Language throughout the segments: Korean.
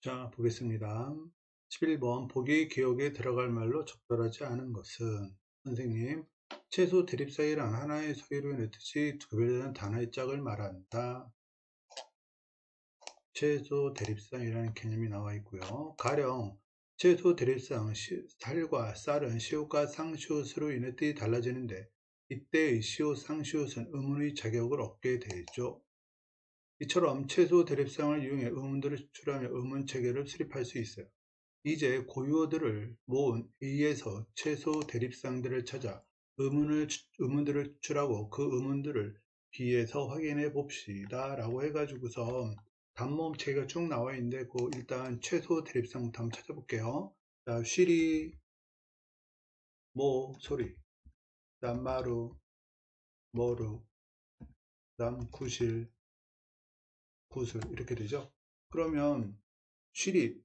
자, 보겠습니다. 11번 보기 기억에 들어갈 말로 적절하지 않은 것은 선생님, 채소 대립사이란 하나의 소리로 인해 뜻이 구별되는 단어의 짝을 말한다. 채소 대립상이라는 개념이 나와 있고요. 가령 채소 대립상 살과 쌀은 시옷과 상시옷으로 인해 뜻이 달라지는데 이때의 시옷, 상시옷은 의문의 자격을 얻게 되죠. 이처럼 채소 대립상을 이용해 의문들을 추출하며 의문 체계를 수립할 수 있어요. 이제 고유어들을 모은 A에서 채소 대립상들을 찾아 의문들을 추출하고 그 의문들을 B에서 확인해 봅시다 라고 해가지고서 단모음 체계가 쭉 나와 있는데 일단 채소 대립상부터 한번 찾아볼게요. 자, 쉬리, 모, 소리, 다음 마루, 머루, 다음 구실, 구슬 이렇게 되죠. 그러면 쉬리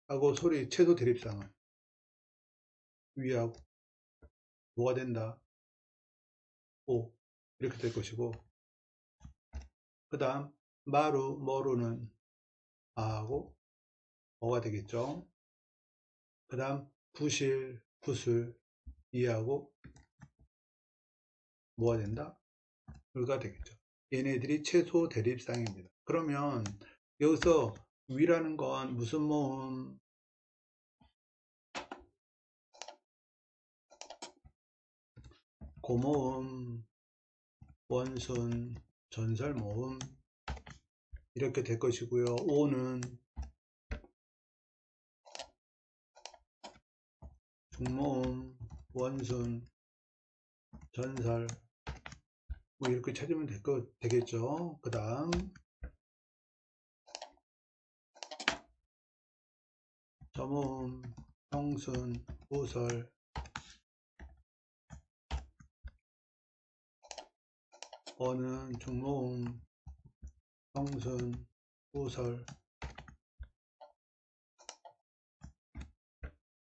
하고 소리 채소 대립상은 위하고 뭐가 된다? 오 이렇게 될 것이고, 그 다음 마루, 머루는 아하고 어가 되겠죠. 그 다음 구실, 구슬 이하고 뭐가 된다? 을가 되겠죠. 얘네들이 최소 대립상입니다. 그러면 여기서 위라는 건 무슨 모음? 고모음, 원순, 전설모음 이렇게 될 것이고요. 오는 중모음, 원순, 전설 뭐 이렇게 찾으면 되겠죠. 그 다음 점음, 형순, 우설, 어는 중모음, 형순, 우설,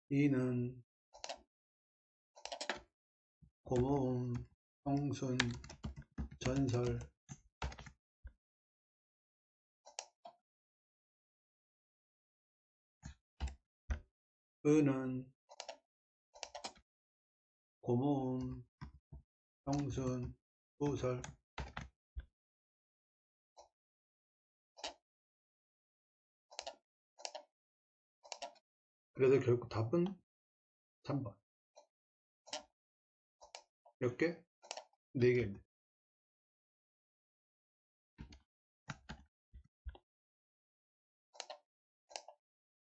이는 고모음, 형순, 전설, 은은 고모음, 형순, 우설. 그래서 결국 답은 3번. 몇 개? 4개입니다.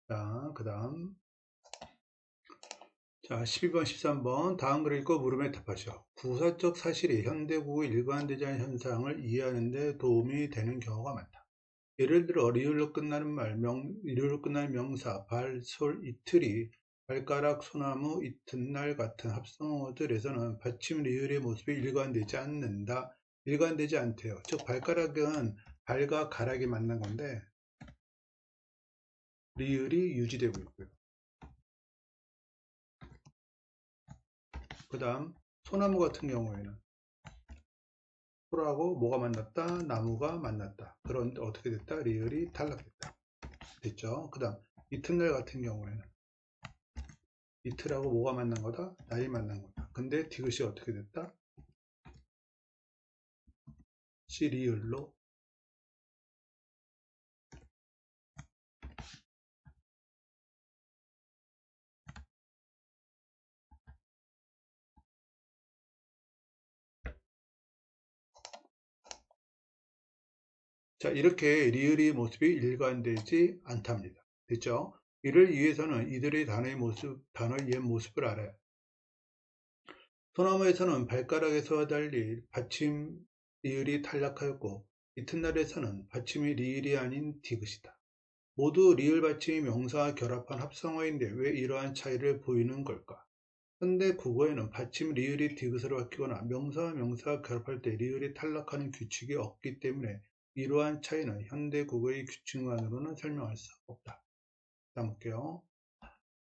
자, 그 다음. 자, 12번, 13번. 다음 글을 읽고 물음에 답하시오. 구사적 사실이 현대국의 일관되지 않은 현상을 이해하는 데 도움이 되는 경우가 많다. 예를 들어 리을로 끝나는 리을로 끝나는 명사, 발, 솔, 이틀이 발가락, 소나무, 이튿날 같은 합성어들에서는 받침 리을의 모습이 일관되지 않는다. 일관되지 않대요. 즉 발가락은 발과 가락이 만난 건데 리을이 유지되고 있고요. 그 다음 소나무 같은 경우에는 소라고 뭐가 만났다? 나무가 만났다. 그런데 어떻게 됐다? 리을이 탈락됐다. 됐죠? 그 다음 이튿날 같은 경우에는 이틀하고 뭐가 만난 거다? 날이 만난 거다. 근데 디귿이 어떻게 됐다? 시리을로. 자, 이렇게 리을의 모습이 일관되지 않답니다. 됐죠? 이를 위해서는 이들의 단어의 옛 모습을 알아요. 소나무에서는 발가락에서와 달리 받침 리을이 탈락하였고 이튿날에서는 받침이 리을이 아닌 디귿이다. 모두 리을 받침이 명사와 결합한 합성어인데 왜 이러한 차이를 보이는 걸까? 현대 국어에는 받침 리을이 디귿으로 바뀌거나 명사와 명사가 결합할 때 리을이 탈락하는 규칙이 없기 때문에 이러한 차이는 현대 국어의 규칙만으로는 설명할 수 없다. 다음 볼게요.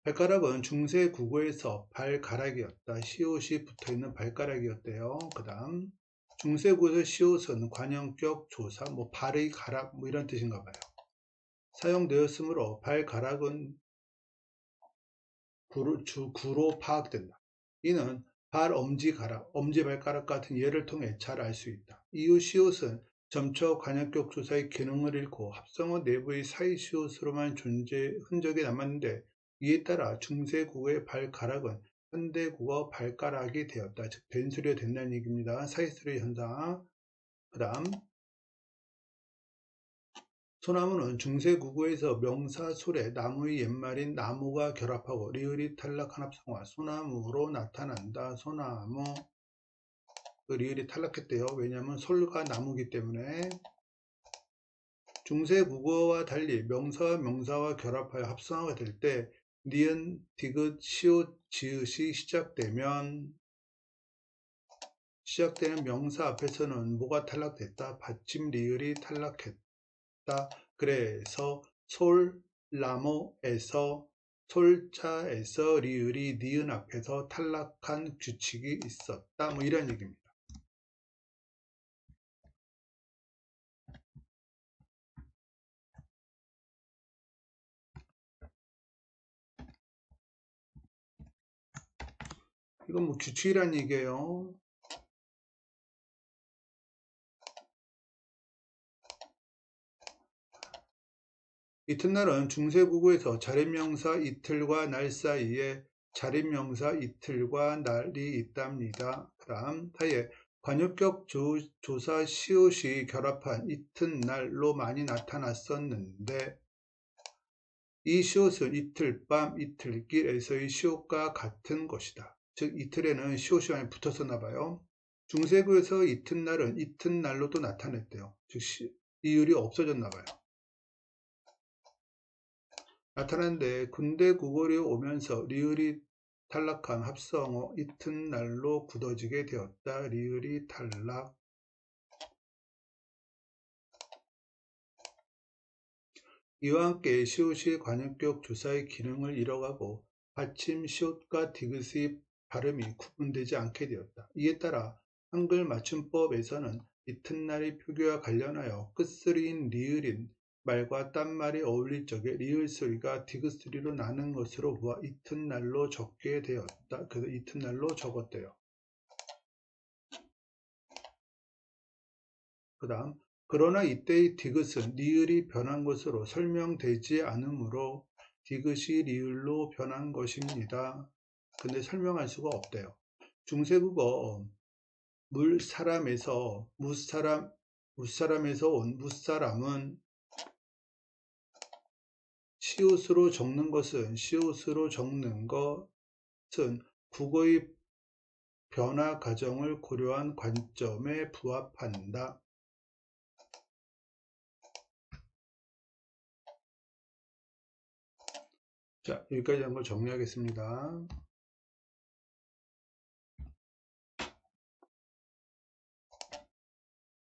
발가락은 중세 국어에서 발가락이었다. 시옷이 붙어있는 발가락이었대요. 그 다음 중세 국어에서 시옷은 관형격 조사, 발의 가락 이런 뜻인가 봐요. 사용되었으므로 발가락은 구로 파악된다. 이는 발, 엄지가락, 엄지발가락 같은 예를 통해 잘 알 수 있다. 이후 시옷은 점처 관역격 조사의 기능을 잃고 합성어 내부의 사이 시옷으로만 존재 흔적이 남았는데, 이에 따라 중세국어의 발가락은 현대국어 발가락이 되었다. 즉 된소리가 된다는 얘기입니다. 사이소리 현상. 그 다음 소나무는 중세국어에서 명사 솔에 나무의 옛말인 나무가 결합하고 리을이 탈락한 합성어 소나무로 나타난다. 소나무, 그 리을이 탈락했대요. 왜냐하면 솔과 나무기 때문에. 중세국어와 달리 명사와 명사와 결합하여 합성어가 될 때 니은, 디귿, 시옷, 지읒이 시작되는 명사 앞에서는 뭐가 탈락됐다? 받침 리을이 탈락했다. 그래서 솔나무에서 솔자에서 리을이 니은 앞에서 탈락한 규칙이 있었다. 뭐 이런 얘기입니다. 이건 뭐 규칙이란 얘기예요. 이튿날은 중세국어에서 자립명사 이틀과 날 사이에 자립명사 이틀과 날이 있답니다. 그 다음 사이에 관역격 조사 시옷이 결합한 이튿날로 많이 나타났었는데, 이 시옷은 이틀 밤, 이틀길에서의 시옷과 같은 것이다. 즉 이틀에는 시옷이 많이 붙었었나 봐요. 중세국에서 이튿날은 이튿날로도 나타냈대요. 즉 이율이 없어졌나 봐요. 나타났는데 군대 국어로 오면서 리을이 탈락한 합성어 이튿날로 굳어지게 되었다. 리을이 탈락. 이와 함께 시옷이 관역격 조사의 기능을 잃어가고 받침 시옷과 디귿의 발음이 구분되지 않게 되었다. 이에 따라 한글 맞춤법에서는 이튿날의 표기와 관련하여 끝소리인 리을인 말과 딴 말이 어울릴 적에 리을 소리가 디귿 소리로 나는 것으로 보아 이튿날로 적게 되었다. 그래서 이튿날로 적었대요. 그 다음 그러나 이때의 디귿은 리을이 변한 것으로 설명되지 않으므로 디귿이 리을로 변한 것입니다. 근데 설명할 수가 없대요. 중세국어 무사람에서 온 무사람은 시옷으로 적는 것은 국어의 변화 과정을 고려한 관점에 부합한다. 자, 여기까지 한 걸 정리하겠습니다.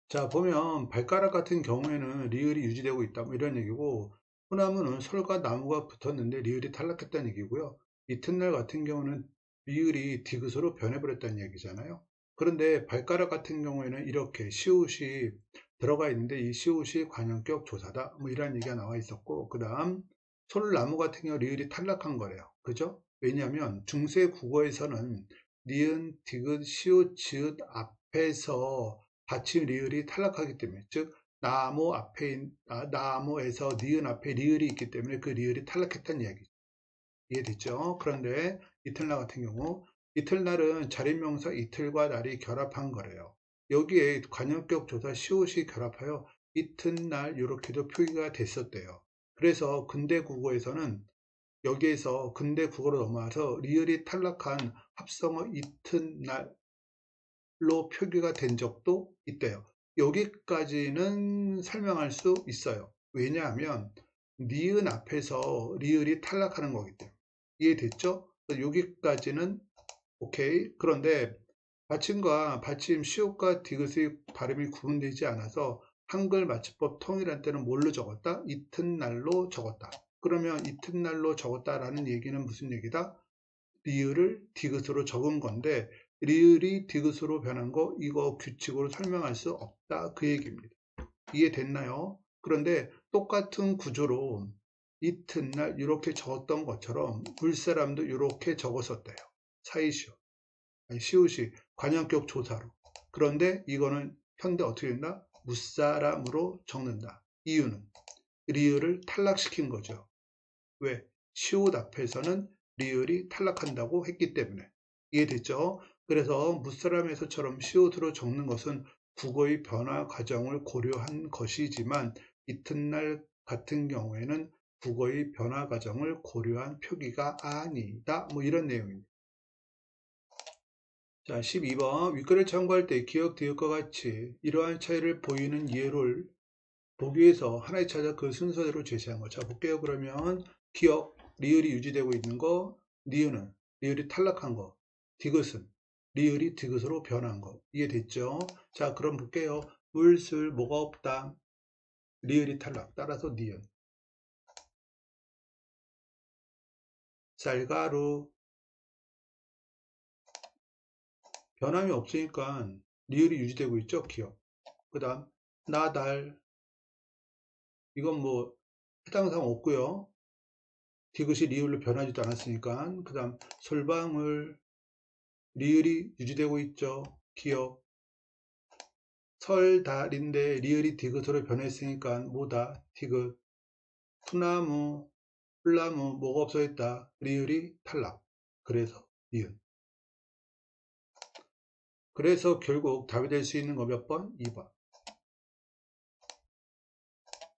자, 보면 발가락 같은 경우에는 리을이 유지되고 있다 뭐 이런 얘기고, 소나무는 솔과 나무가 붙었는데 리을이 탈락했다는 얘기고요. 이튿날 같은 경우는 리을이 디귿으로 변해버렸다는 얘기잖아요. 그런데 발가락 같은 경우에는 이렇게 시옷이 들어가 있는데 이 시옷이 관형격 조사다 뭐 이런 얘기가 나와 있었고, 그 다음 솔나무 같은 경우 리을이 탈락한 거래요. 그죠? 왜냐하면 중세 국어에서는 니은, 디귿, 시옷, 지읒 앞에서 받침 리을이 탈락하기 때문에, 즉 나무에서 니은 앞에 리을이 있기 때문에 그 리을이 탈락했다는 이야기죠. 이해됐죠? 그런데 이튿날 같은 경우 이튿날은 자립명사 이틀과 날이 결합한 거래요. 여기에 관형격 조사 시옷이 결합하여 이튿날 이렇게도 표기가 됐었대요. 그래서 근대 국어에서는 여기에서 근대 국어로 넘어와서 리을이 탈락한 합성어 이튿날 로 표기가 된 적도 있대요. 여기까지는 설명할 수 있어요. 왜냐하면 니은 앞에서 리을이 탈락하는 거기 때문에. 이해됐죠? 여기까지는 오케이. 그런데 받침과 받침 시옷과 디귿의 발음이 구분되지 않아서 한글 맞춤법 통일할 때는 뭘로 적었다? 이튿날로 적었다. 그러면 이튿날로 적었다라는 얘기는 무슨 얘기다? 리을을 디귿으로 적은 건데 리을이 디귿으로 변한 거 이거 규칙으로 설명할 수 없다 그 얘기입니다. 이해됐나요? 그런데 똑같은 구조로 이튿날 이렇게 적었던 것처럼 물사람도 이렇게 적었었대요. 사이시오, 아니 시옷이 관형격 조사로. 그런데 이거는 현대 어떻게 된다? 무사람으로 적는다. 이유는 리을을 탈락시킨 거죠. 왜? 시옷 앞에서는 리을이 탈락한다고 했기 때문에. 이해됐죠? 그래서 무사람에서처럼 시옷으로 적는 것은 국어의 변화 과정을 고려한 것이지만 이튿날 같은 경우에는 국어의 변화 과정을 고려한 표기가 아니다. 뭐 이런 내용입니다. 자, 12번. 윗글을 참고할 때 기역, 디귿과 같이 이러한 차이를 보이는 예를 보기 위해서 하나의 찾아 그 순서대로 제시한 거. 자, 볼게요. 그러면 기역, 리을이 유지되고 있는 거, 니은은 리을이 탈락한 거, 디귿은 리을이 디귿으로 변한 거. 이해됐죠? 자, 그럼 볼게요. 물술, 뭐가 없다. 리을이 탈락. 따라서 니은. 쌀가루, 변함이 없으니까 리을이 유지되고 있죠. 기역. 그 다음 나달, 이건 뭐 해당 사항 없고요. 디귿이 리을로 변하지도 않았으니까. 그 다음 솔방울, 리을이 유지되고 있죠. 기역. 설달인데 리을이 디귿으로 변했으니까 뭐다? 디귿. 푸나무, 풀나무, 뭐가 없어졌다? 리을이 탈락. 그래서 니은. 그래서 결국 답이 될 수 있는 거 몇 번? 2번.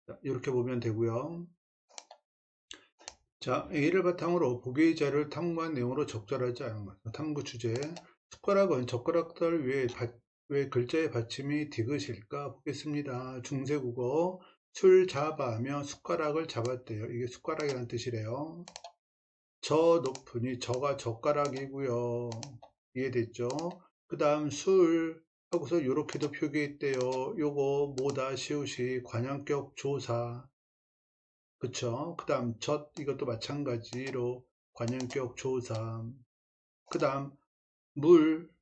자, 이렇게 보면 되고요. 자, A를 바탕으로 보기의 자료를 탐구한 내용으로 적절하지 않은 것. 탐구 주제. 숟가락은 젓가락들 왜 글자의 받침이 디귿일까? 보겠습니다. 중세국어. 술 잡아며 숟가락을 잡았대요. 이게 숟가락이라는 뜻이래요. 저 높으니 저가 젓가락이고요. 이해됐죠? 그 다음 술 하고서 이렇게도 표기했대요. 요거 뭐다 시옷이 관형격 조사. 그쵸? 그 다음 젖 이것도 마찬가지로 관형격 조사. 그 다음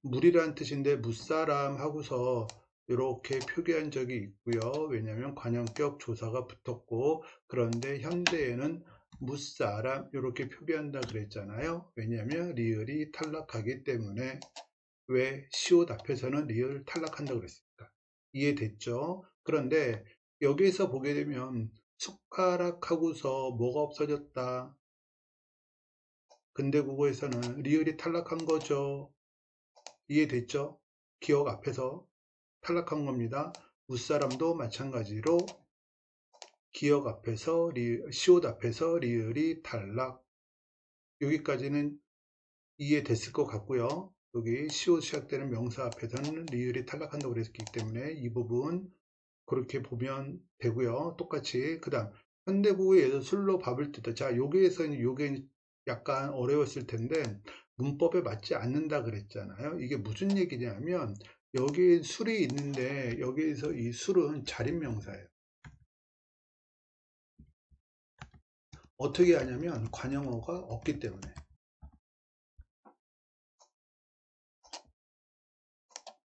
물이란 뜻인데 무사람 하고서 이렇게 표기한 적이 있고요. 왜냐하면 관형격 조사가 붙었고, 그런데 현대에는 무사람 이렇게 표기한다 그랬잖아요. 왜냐하면 리을이 탈락하기 때문에. 왜 시옷 앞에서는 리을 탈락한다 그랬습니까? 이해됐죠? 그런데 여기에서 보게 되면 숟가락하고서 뭐가 없어졌다. 근대 국어에서는 리을이 탈락한 거죠. 이해됐죠? 기억 앞에서 탈락한 겁니다. 무사람도 마찬가지로 기억 앞에서 시옷 앞에서 리을이 탈락. 여기까지는 이해됐을 것 같고요. 여기 시옷 시작되는 명사 앞에서는 리을이 탈락한다고 그랬기 때문에 이 부분 그렇게 보면 되고요. 똑같이 그 다음 현대국어에서 술로 밥을 뜨다. 자, 여기에서는 요게 약간 어려웠을 텐데 문법에 맞지 않는다 그랬잖아요. 이게 무슨 얘기냐면 여기 술이 있는데 여기에서 이 술은 자립명사예요. 어떻게 하냐면 관형어가 없기 때문에.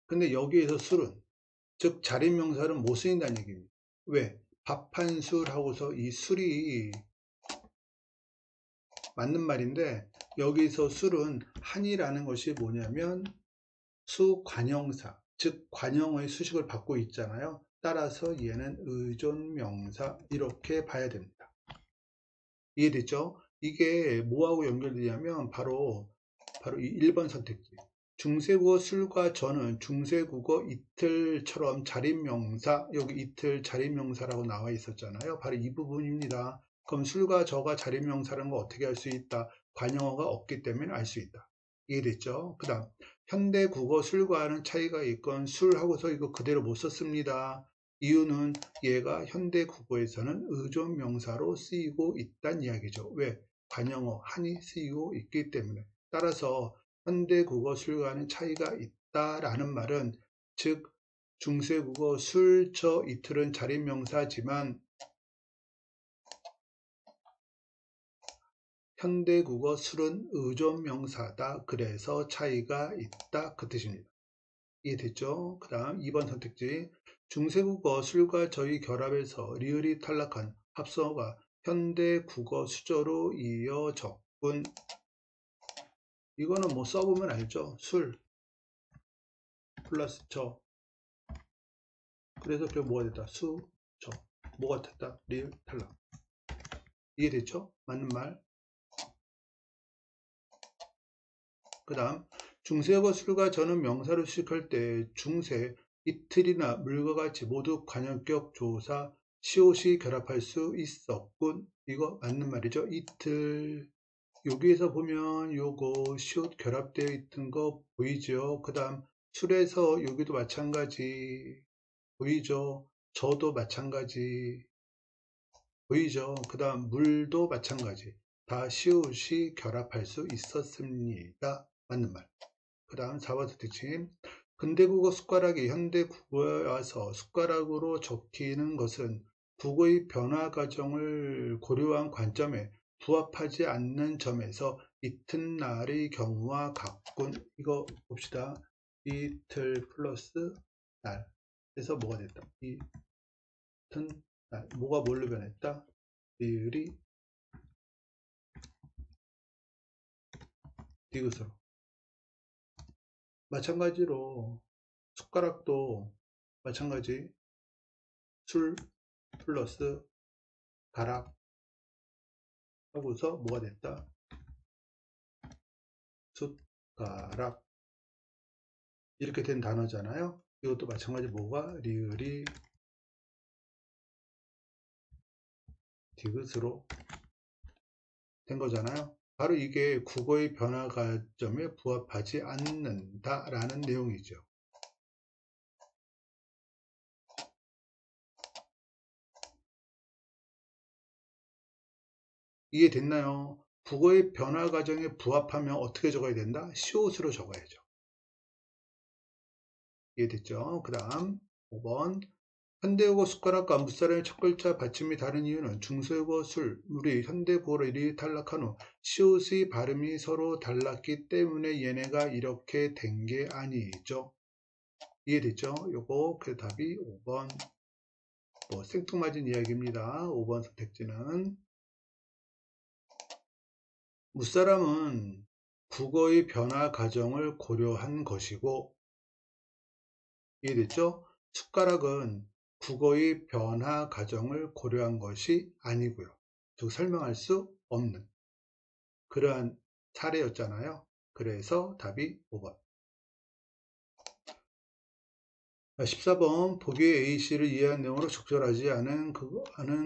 근데 여기에서 술은 즉 자립명사는 못 쓰인다는 얘기입니다. 왜? 밥 한 술 하고서 이 술이 맞는 말인데 여기서 술은 한이라는 것이 뭐냐면 수관형사, 즉 관형의 수식을 받고 있잖아요. 따라서 얘는 의존명사 이렇게 봐야 됩니다. 이해됐죠? 이게 뭐하고 연결되냐면 바로 이 1번 선택지. 중세국어 술과 저는 중세국어 이틀처럼 자립명사, 여기 이틀 자립명사라고 나와 있었잖아요. 바로 이 부분입니다. 그럼 술과 저가 자립명사라는 거 어떻게 알 수 있다? 관형어가 없기 때문에 알 수 있다. 이해됐죠? 그 다음 현대국어 술과는 차이가 있건 술하고서 이거 그대로 못 썼습니다. 이유는 얘가 현대국어에서는 의존명사로 쓰이고 있다는 이야기죠. 왜? 관형어 한이 쓰이고 있기 때문에. 따라서 현대국어 술과는 차이가 있다라는 말은 즉 중세국어 술, 저, 이틀은 자립명사지만 현대국어 술은 의존명사다. 그래서 차이가 있다. 그 뜻입니다. 이해됐죠? 그 다음 2번 선택지. 중세국어 술과 저의 결합에서 리을이 탈락한 합성어가 현대국어 수저로 이어졌군. 이거는 뭐 써보면 알죠? 술 플러스 저. 그래서 그 뭐가 됐다? 수, 저. 뭐가 됐다? 리을 탈락. 이해됐죠? 맞는 말. 그 다음 중세국어 술과 저는 명사로 시작할 때 중세, 이틀이나 물과 같이 모두 관용격 조사 시옷이 결합할 수 있었군. 이거 맞는 말이죠. 이틀. 여기에서 보면 요거 시옷 결합되어 있던 거 보이죠. 그 다음 술에서 여기도 마찬가지 보이죠. 저도 마찬가지 보이죠. 그 다음 물도 마찬가지 다 시옷이 결합할 수 있었습니다. 맞는 말. 그 다음 4번 선택지. 근대국어 숟가락이 현대국어에 와서 숟가락으로 적히는 것은 국어의 변화 과정을 고려한 관점에 부합하지 않는 점에서 이튿날의 경우와 같군. 이거 봅시다. 이틀 플러스 날. 그래서 뭐가 됐다? 이튿날. 뭐가 뭘로 변했다? 리을이 디귿으로. 마찬가지로 숟가락도 마찬가지 술 플러스 가락 하고서 뭐가 됐다? 숟가락. 이렇게 된 단어잖아요. 이것도 마찬가지 뭐가 리을이 디귿으로 된 거잖아요. 바로 이게 국어의 변화 과점에 부합하지 않는다 라는 내용이죠. 이해됐나요? 국어의 변화 과정에 부합하면 어떻게 적어야 된다? 시옷으로 적어야죠. 이해됐죠? 그 다음 5번. 현대국어 숟가락과 무사람의 첫 글자 받침이 다른 이유는 중세국어 술, 물이 현대국어로 일이 탈락한 후 시옷의 발음이 서로 달랐기 때문에 얘네가 이렇게 된 게 아니죠. 이해됐죠? 요거 그 답이 5번. 뭐 생뚱맞은 이야기입니다. 5번 선택지는 무사람은 국어의 변화 과정을 고려한 것이고, 이해됐죠? 숟가락은 국어의 변화 과정을 고려한 것이 아니고요. 즉 설명할 수 없는 그러한 사례였잖아요. 그래서 답이 5번. 14번 보기의 A씨를 이해한 내용으로 적절하지 않은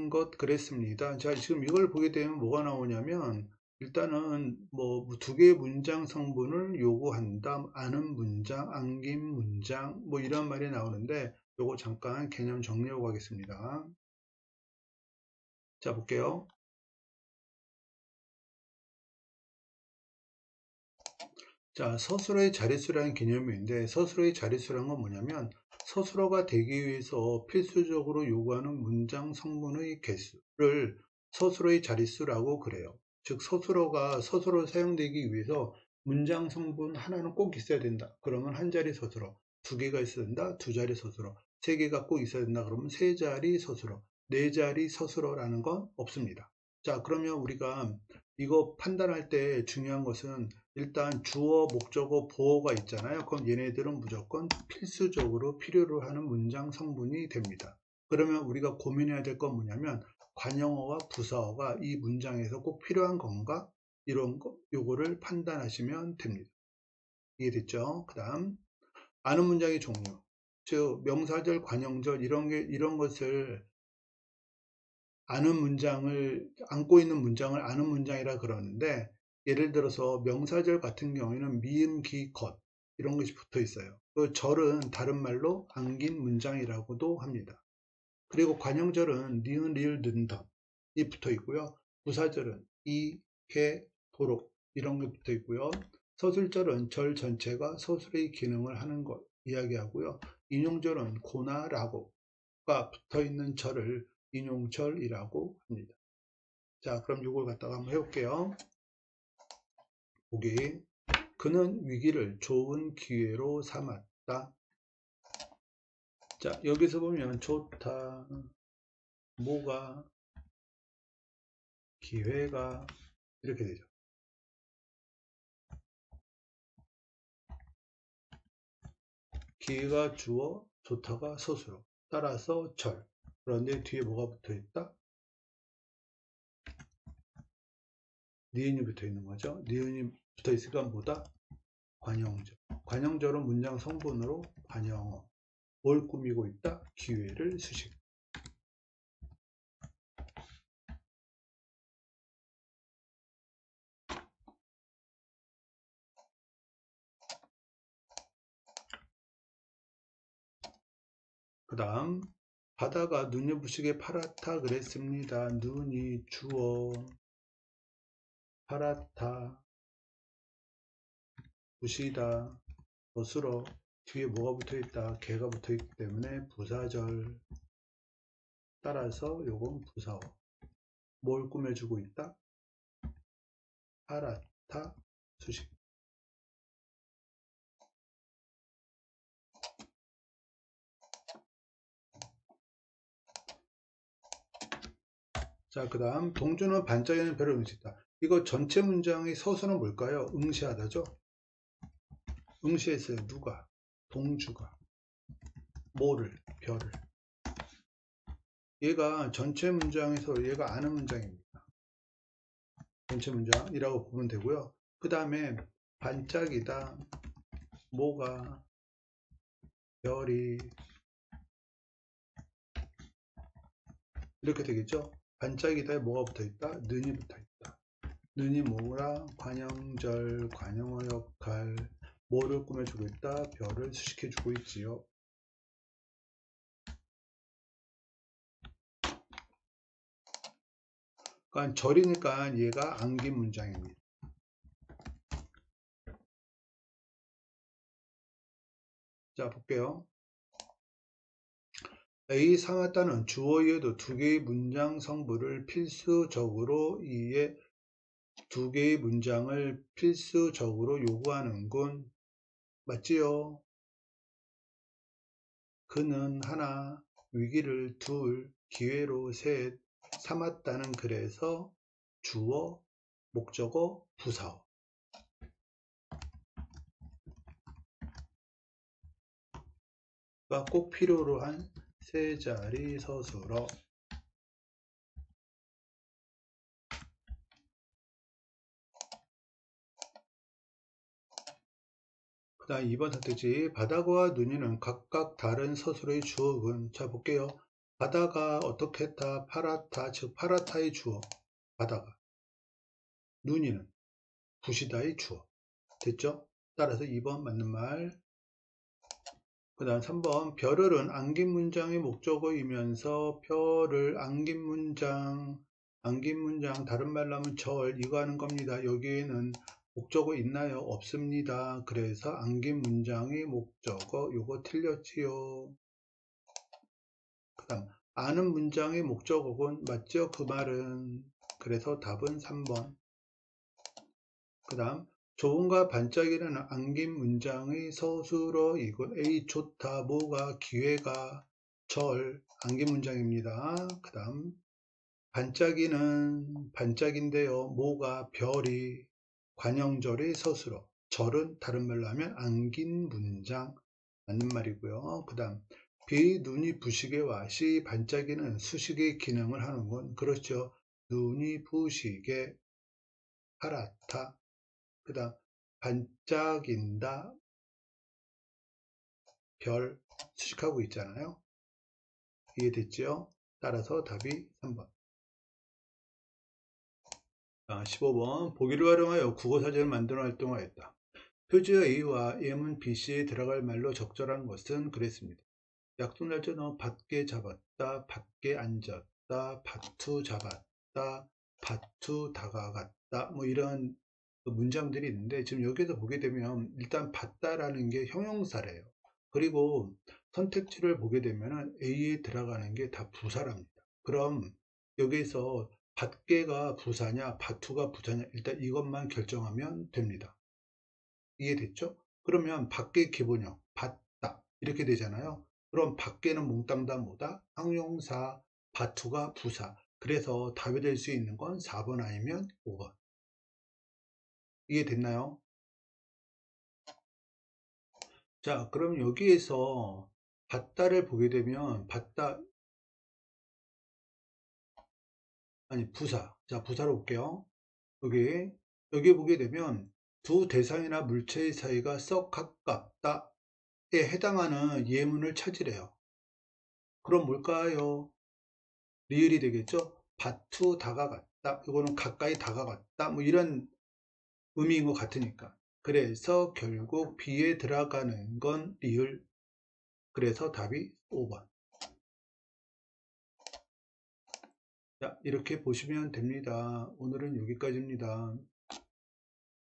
것 그랬습니다. 자, 지금 이걸 보게 되면 뭐가 나오냐면 일단은 뭐 두 개의 문장 성분을 요구한다. 아는 문장, 안긴 문장 뭐 이런 말이 나오는데 요거 잠깐 개념 정리하고 가겠습니다. 자, 볼게요. 자, 서술어의 자릿수라는 개념이 있는데 서술어의 자릿수라는 건 뭐냐면 서술어가 되기 위해서 필수적으로 요구하는 문장 성분의 개수를 서술어의 자릿수라고 그래요. 즉 서술어로 사용되기 위해서 문장 성분 하나는 꼭 있어야 된다. 그러면 한 자리 서술어, 두 개가 있어야 된다. 두 자리 서술어, 세 개가 꼭 있어야 된다. 그러면 세 자리 서술어, 네 자리 서술어라는 건 없습니다. 자, 그러면 우리가 이거 판단할 때 중요한 것은 일단 주어, 목적어, 보어가 있잖아요. 그럼 얘네들은 무조건 필수적으로 필요로 하는 문장 성분이 됩니다. 그러면 우리가 고민해야 될 건 뭐냐면 관형어와 부사어가 이 문장에서 꼭 필요한 건가? 이런 거, 요거를 판단하시면 됩니다. 이해됐죠? 그 다음 아는 문장의 종류, 즉 명사절, 관형절 이런 것을 아는 문장을 안고 있는 문장을 아는 문장이라 그러는데 예를 들어서 명사절 같은 경우에는 미음, 기, 것 이런 것이 붙어 있어요. 그 절은 다른 말로 안긴 문장이라고도 합니다. 그리고 관형절은 니은, 리을, 는덧이 붙어 있고요. 부사절은 이, 개, 도록 이런 게 붙어 있고요. 서술절은 절 전체가 서술의 기능을 하는 것 이야기하고요. 인용절은 고나, 라고가 붙어 있는 절을 인용절이라고 합니다. 자, 그럼 이걸 갖다가 한번 해볼게요. 보기. 그는 위기를 좋은 기회로 삼았다. 자, 여기서 보면 좋다, 뭐가, 기회가 이렇게 되죠. 기회가 주어, 좋다가 서술어. 따라서 절. 그런데 뒤에 뭐가 붙어 있다? 니은이 붙어 있는 거죠. 니은이 붙어 있으니까 뭐다? 관형절. 관형절은 문장 성분으로 관형어. 뭘 꾸미고 있다? 기회를 수식. 그 다음 바다가 눈이 부시게 파랗다 그랬습니다. 눈이 주어, 파랗다, 부시다, 거스러. 뒤에 뭐가 붙어있다? 개가 붙어있기 때문에 부사절. 따라서 요건 부사어. 뭘 꾸며주고 있다? 파랗다, 수식. 자, 그 다음 동주는 반짝이는 별을 응시했다. 이거 전체 문장의 서술은 뭘까요? 응시하다죠? 응시했어요. 누가? 동주가. 뭐를? 별을. 얘가 전체 문장에서 얘가 아는 문장입니다. 전체 문장이라고 보면 되고요. 그 다음에 반짝이다, 뭐가, 별이 이렇게 되겠죠. 반짝이다에 뭐가 붙어있다? 는이 붙어있다. 는이 뭐라? 관형절, 관형어 역할. 뭐를 꾸며주고 있다? 별을 수식해주고 있지요. 그러니까 절이니까 얘가 안긴 문장입니다. 자, 볼게요. A 삼았다는 주어 이외에도 두 개의 문장 성분을 필수적으로 이에 두 개의 문장을 필수적으로 요구하는군. 맞지요? 그는 하나, 위기를 둘, 기회로 셋, 삼았다는 그래서 주어, 목적어, 부사어. 꼭 필요로 한 세 자리 서술어. 그 다음 2번 선택지 바다가 눈이는 각각 다른 서술의 주어군. 자, 볼게요. 바다가 어떻게 했다? 파랗다. 즉 파랗다의 주어 바다가, 눈이는 부시다의 주어. 됐죠? 따라서 2번 맞는 말. 그 다음 3번 별을은 안긴 문장의 목적어이면서 별을 안긴 문장 다른 말로 하면 절 이거 하는 겁니다. 여기에는 목적어 있나요? 없습니다. 그래서 안긴 문장의 목적어 요거 틀렸지요. 그 다음 아는 문장의 목적어군 맞죠? 그 말은. 그래서 답은 3번. 그 다음 좋은가 반짝이는 안긴 문장의 서술어 이건 A 좋다, 뭐가, 기회가, 절 안긴 문장입니다. 그 다음 반짝이는 반짝인데요. 뭐가, 별이, 관형절의 서술어. 절은 다른 말로 하면 안긴 문장 맞는 말이고요. 그 다음 B 눈이 부시게 와 C 반짝이는 수식의 기능을 하는군. 그렇죠. 눈이 부시게 파랗다. 그 다음 반짝인다, 별 수식하고 있잖아요. 이해됐죠? 따라서 답이 3번. 15번 보기를 활용하여 국어사전을 만드는 활동을 하였다. 표지어 A와 M은 BC에 들어갈 말로 적절한 것은 그랬습니다. 약속 날짜는 밖에 잡았다, 밖에 앉았다, 밭투 잡았다, 밭투 다가갔다, 뭐 이런 문장들이 있는데 지금 여기서 보게 되면 일단 봤다라는 게 형용사래요. 그리고 선택지를 보게 되면 A에 들어가는 게 다 부사랍니다. 그럼 여기서 밖에가 부사냐 밭투가 부사냐 일단 이것만 결정하면 됩니다. 이해됐죠? 그러면 밖의 기본형 봤다 이렇게 되잖아요. 그럼 밖에는 몽땅 다 뭐다? 형용사, 바투가 부사. 그래서 답이 될 수 있는 건 4번 아니면 5번. 이해됐나요? 자, 그럼 여기에서 봤다를 보게 되면 봤다 아니 부사. 자, 부사로 볼게요. 여기 보게 되면 두 대상이나 물체의 사이가 썩 가깝다에 해당하는 예문을 찾으래요. 그럼 뭘까요? 리을이 되겠죠? 바투 다가갔다. 이거는 가까이 다가갔다. 뭐 이런 의미인 것 같으니까. 그래서 결국 B에 들어가는 건 리을. 그래서 답이 5번. 자, 이렇게 보시면 됩니다. 오늘은 여기까지입니다.